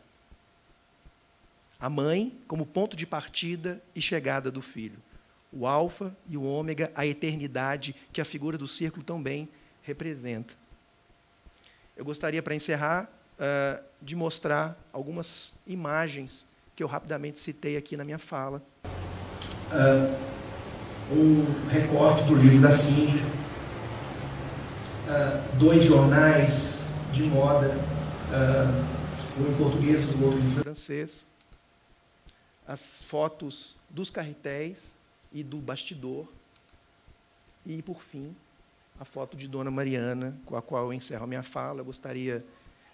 A mãe como ponto de partida e chegada do filho. O alfa e o ômega, a eternidade que a figura do círculo também representa. Eu gostaria, para encerrar, de mostrar algumas imagens que eu rapidamente citei aqui na minha fala. Um recorte do livro da Singer, 2 jornais de moda, um em português e o outro em francês, as fotos dos carretéis e do bastidor, e, por fim, a foto de Dona Mariana, com a qual eu encerro a minha fala. Eu gostaria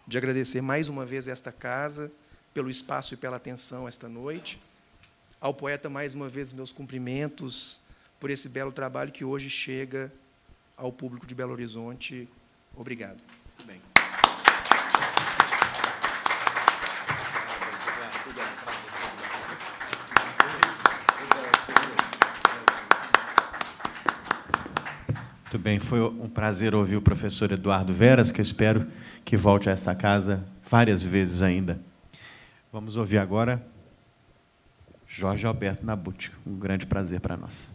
de agradecer mais uma vez esta casa, pelo espaço e pela atenção esta noite. Ao poeta, mais uma vez, meus cumprimentos por esse belo trabalho que hoje chega ao público de Belo Horizonte. Obrigado. Muito bem. Muito bem, foi um prazer ouvir o professor Eduardo Veras, que eu espero que volte a essa casa várias vezes ainda. Vamos ouvir agora Jorge Alberto Nabuth. Um grande prazer para nós.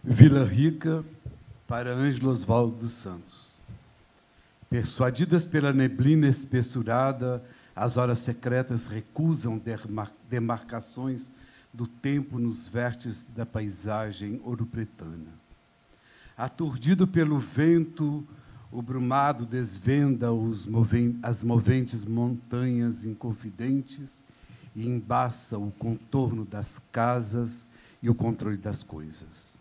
Vila Rica, para Ângelo Osvaldo dos Santos. Persuadidas pela neblina espessurada, as horas secretas recusam demarcações do tempo nos vértices da paisagem ouro-pretana. Aturdido pelo vento, o brumado desvenda as moventes montanhas inconfidentes e embaça o contorno das casas e o controle das coisas.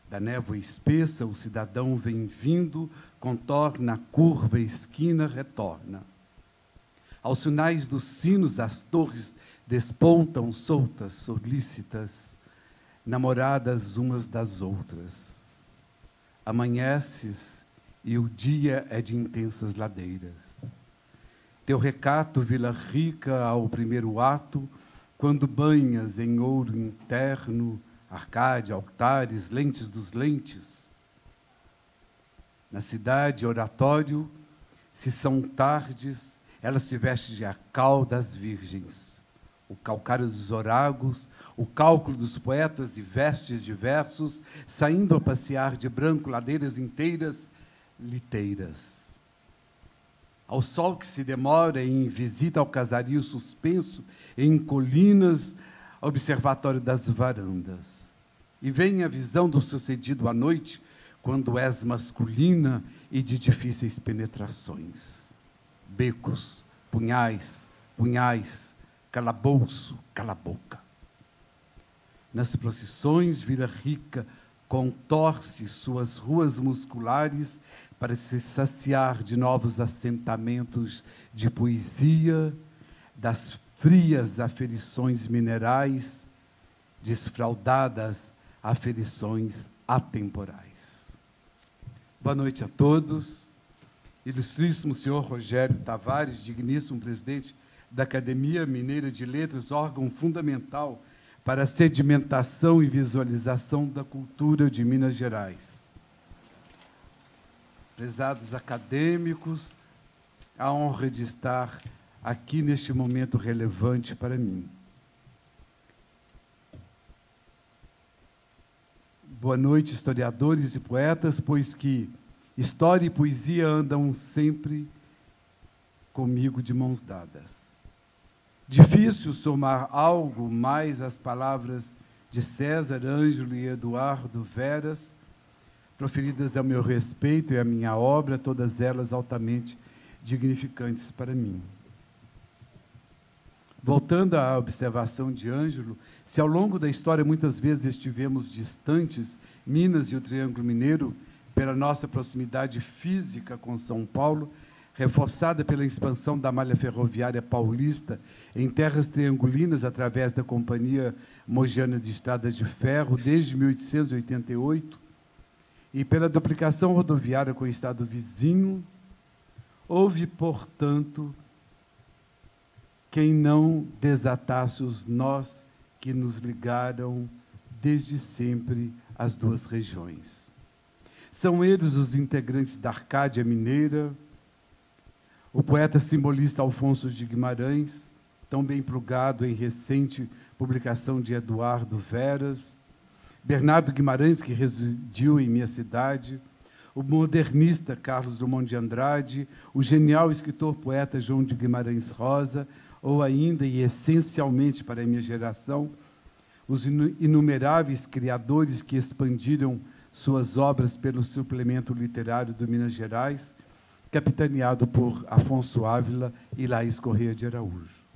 Da névoa espessa, o cidadão vem vindo, contorna a curva, esquina, retorna. Aos sinais dos sinos, as torres despontam soltas, solícitas, namoradas umas das outras. Amanheces e o dia é de intensas ladeiras. Teu recato, Vila Rica, ao primeiro ato, quando banhas em ouro interno, Arcádia, altares, lentes dos lentes. Na cidade, oratório, se são tardes, ela se veste de acal das virgens. O calcário dos oragos, o cálculo dos poetas e vestes de versos, saindo a passear de branco ladeiras inteiras, liteiras. Ao sol que se demora em visita ao casario suspenso, em colinas, observatório das varandas. E vem a visão do sucedido à noite, quando és masculina e de difíceis penetrações. Becos, punhais, calabouço, cala a boca. Nas procissões, Vila Rica contorce suas ruas musculares para se saciar de novos assentamentos de poesia, das frias aferições minerais, desfraldadas aferições atemporais. Boa noite a todos. Ilustríssimo senhor Rogério Tavares, digníssimo presidente da Academia Mineira de Letras, órgão fundamental para a sedimentação e visualização da cultura de Minas Gerais. Prezados acadêmicos, a honra de estar aqui neste momento relevante para mim. Boa noite, historiadores e poetas, pois que história e poesia andam sempre comigo de mãos dadas. Difícil somar algo mais às palavras de César, Ângelo e Eduardo Veras, proferidas ao meu respeito e à minha obra, todas elas altamente dignificantes para mim. Voltando à observação de Ângelo, se ao longo da história muitas vezes estivemos distantes, Minas e o Triângulo Mineiro, pela nossa proximidade física com São Paulo, reforçada pela expansão da malha ferroviária paulista em terras triangulinas através da Companhia Mogiana de Estradas de Ferro desde 1888, e pela duplicação rodoviária com o estado vizinho, houve, portanto, quem não desatasse os nós que nos ligaram desde sempre às duas regiões. São eles os integrantes da Arcádia Mineira, o poeta simbolista Alfonso de Guimarães, tão bem plugado em recente publicação de Eduardo Veras, Bernardo Guimarães, que residiu em minha cidade, o modernista Carlos Drummond de Andrade, o genial escritor-poeta João de Guimarães Rosa, ou ainda, e essencialmente para a minha geração, os inumeráveis criadores que expandiram suas obras pelo suplemento literário do Minas Gerais, capitaneado por Afonso Ávila e Laís Corrêa de Araújo.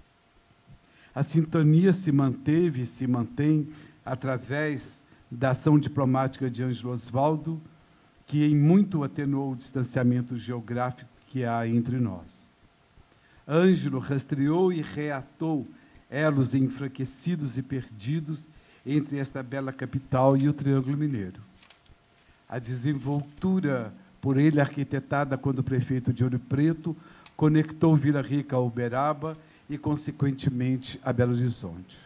A sintonia se manteve e se mantém através da ação diplomática de Ângelo Osvaldo, que em muito atenuou o distanciamento geográfico que há entre nós. Ângelo rastreou e reatou elos enfraquecidos e perdidos entre esta bela capital e o Triângulo Mineiro. A desenvoltura por ele arquitetada quando prefeito de Ouro Preto, conectou Vila Rica a Uberaba e, consequentemente, a Belo Horizonte.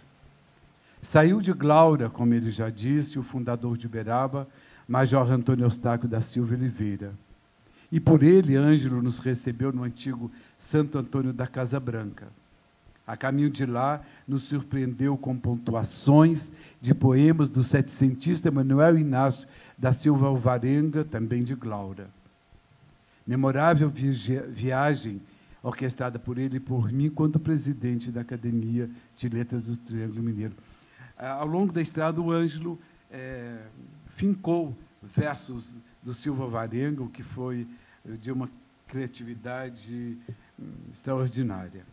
Saiu de Glaura, como ele já disse, o fundador de Uberaba, Major Antônio Eustáquio da Silva Oliveira. E por ele, Ângelo nos recebeu no antigo Santo Antônio da Casa Branca. A caminho de lá, nos surpreendeu com pontuações de poemas do setecentista Manuel Inácio da Silva Alvarenga, também de Glaura. Memorável viagem orquestrada por ele e por mim, quando presidente da Academia de Letras do Triângulo Mineiro. Ao longo da estrada, o Ângelo fincou versos do Silva Alvarenga, o que foi de uma criatividade extraordinária.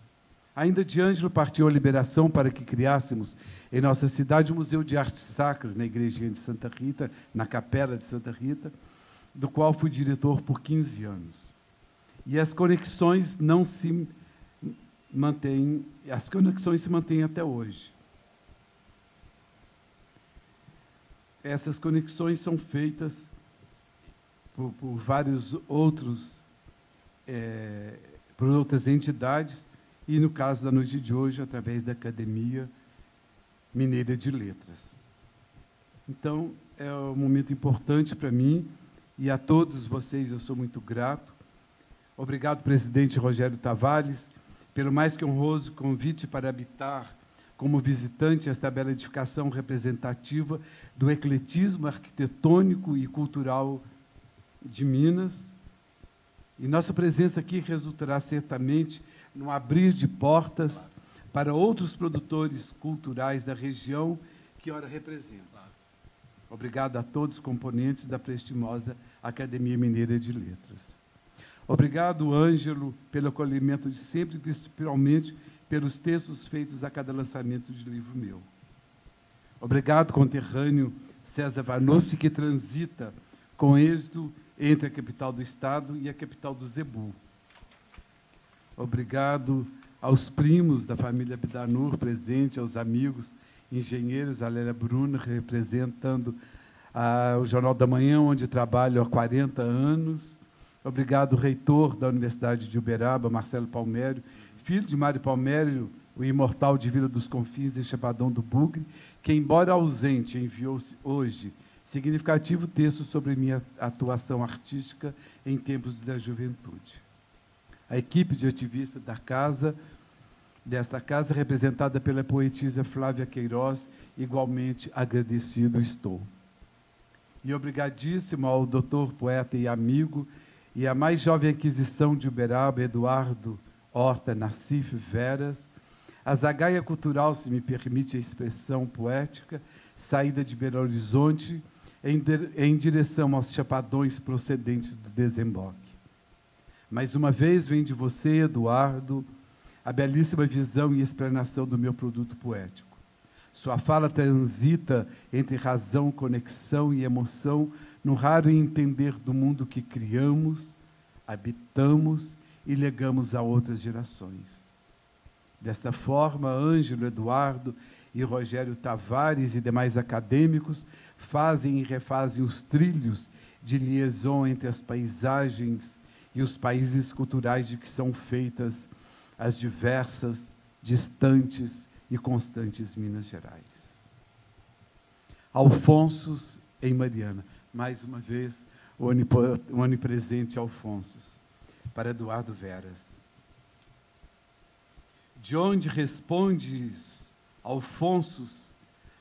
Ainda de Ângelo partiu a liberação para que criássemos em nossa cidade o Museu de Arte Sacra, na Igrejinha de Santa Rita, na Capela de Santa Rita, do qual fui diretor por 15 anos. E as conexões não se mantêm, as conexões se mantêm até hoje. Essas conexões são feitas por vários outros, por outras entidades, e, no caso da noite de hoje, através da Academia Mineira de Letras. Então, é um momento importante para mim, e a todos vocês eu sou muito grato. Obrigado, presidente Rogério Tavares, pelo mais que honroso convite para habitar como visitante esta bela edificação representativa do ecletismo arquitetônico e cultural de Minas. E nossa presença aqui resultará certamente no abrir de portas para outros produtores culturais da região que ora represento. Obrigado a todos os componentes da prestimosa Academia Mineira de Letras. Obrigado, Ângelo, pelo acolhimento de sempre, principalmente pelos textos feitos a cada lançamento de livro meu. Obrigado, conterrâneo César Vanucci, que transita com êxito entre a capital do Estado e a capital do Zebu. Obrigado aos primos da família Bidanur presentes, aos amigos engenheiros, a Lélia Bruna, representando o Jornal da Manhã, onde trabalho há 40 anos. Obrigado, reitor da Universidade de Uberaba, Marcelo Palmério, filho de Mário Palmério, o imortal de Vila dos Confins e Chapadão do Bugre, que, embora ausente, enviou hoje significativo texto sobre minha atuação artística em tempos da juventude. A equipe de ativistas desta casa, representada pela poetisa Flávia Queiroz, igualmente agradecido estou. E obrigadíssimo ao doutor, poeta e amigo, e a mais jovem aquisição de Uberaba, Eduardo Horta Nassif Veras, a Zagaia Cultural, se me permite a expressão poética, saída de Belo Horizonte, em direção aos chapadões procedentes do desemboque. Mais uma vez vem de você, Eduardo, a belíssima visão e explanação do meu produto poético. Sua fala transita entre razão, conexão e emoção, no raro entender do mundo que criamos, habitamos e legamos a outras gerações. Desta forma, Ângelo, Eduardo e Rogério Tavares e demais acadêmicos fazem e refazem os trilhos de liaison entre as paisagens e os países culturais de que são feitas as diversas, distantes e constantes Minas Gerais. Alfonsos em Mariana. Mais uma vez, o onipresente Alfonsos. Para Eduardo Veras. De onde respondes, Alfonsos,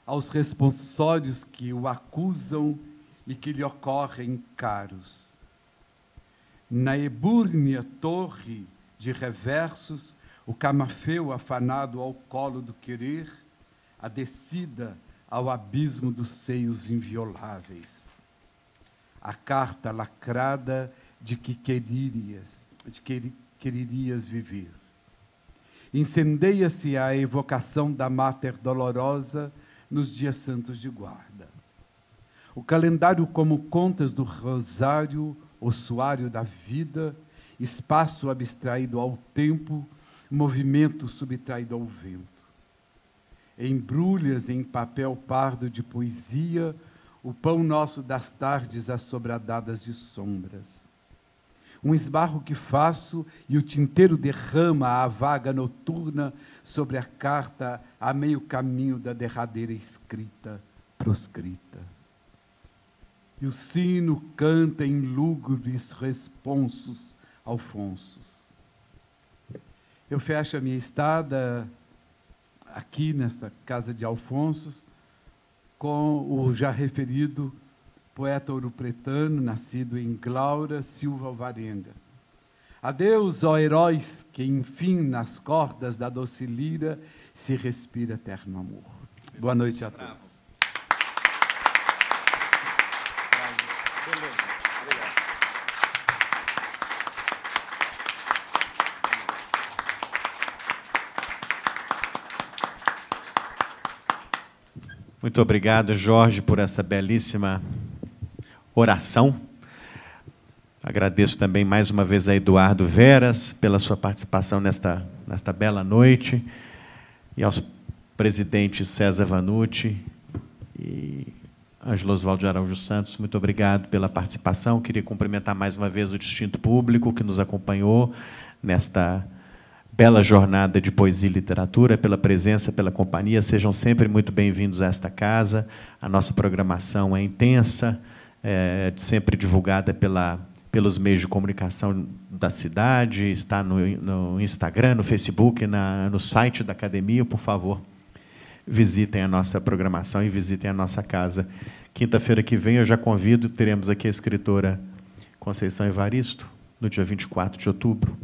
aos responsórios que o acusam e que lhe ocorrem caros? Na ebúrnea torre de reversos, o camafeu afanado ao colo do querer, a descida ao abismo dos seios invioláveis. A carta lacrada de que quererias viver. Incendeia-se a evocação da Mater Dolorosa nos dias santos de guarda. O calendário como contas do rosário, ossuário da vida, espaço abstraído ao tempo, movimento subtraído ao vento. Embrulhas em papel pardo de poesia, o pão nosso das tardes assobradadas de sombras. Um esbarro que faço e o tinteiro derrama a vaga noturna sobre a carta a meio caminho da derradeira escrita, proscrita. E o sino canta em lúgubres responsos, Alfonsos. Eu fecho a minha estada aqui nesta casa de Alfonsos com o já referido poeta ouropretano, nascido em Glaura, Silva Alvarenga. Adeus, ó heróis, que enfim nas cordas da doce lira se respira eterno amor. Boa noite a todos. Muito obrigado, Jorge, por essa belíssima oração. Agradeço também mais uma vez a Eduardo Veras pela sua participação nesta bela noite e aos presidentes César Vanucci e Ângelo Oswaldo de Araújo Santos. Muito obrigado pela participação. Queria cumprimentar mais uma vez o distinto público que nos acompanhou nesta bela jornada de poesia e literatura, pela presença, pela companhia. Sejam sempre muito bem-vindos a esta casa. A nossa programação é intensa, sempre divulgada pelos meios de comunicação da cidade, está no Instagram, no Facebook, no site da academia. Por favor, visitem a nossa programação e visitem a nossa casa. Quinta-feira que vem eu já convido, teremos aqui a escritora Conceição Evaristo, no dia 24 de outubro.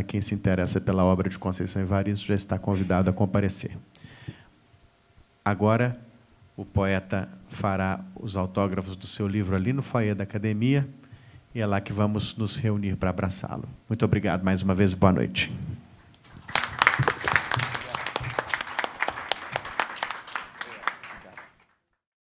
Quem se interessa pela obra de Conceição Evaristo já está convidado a comparecer. Agora, o poeta fará os autógrafos do seu livro ali no foyer da academia, e é lá que vamos nos reunir para abraçá-lo. Muito obrigado mais uma vez, boa noite.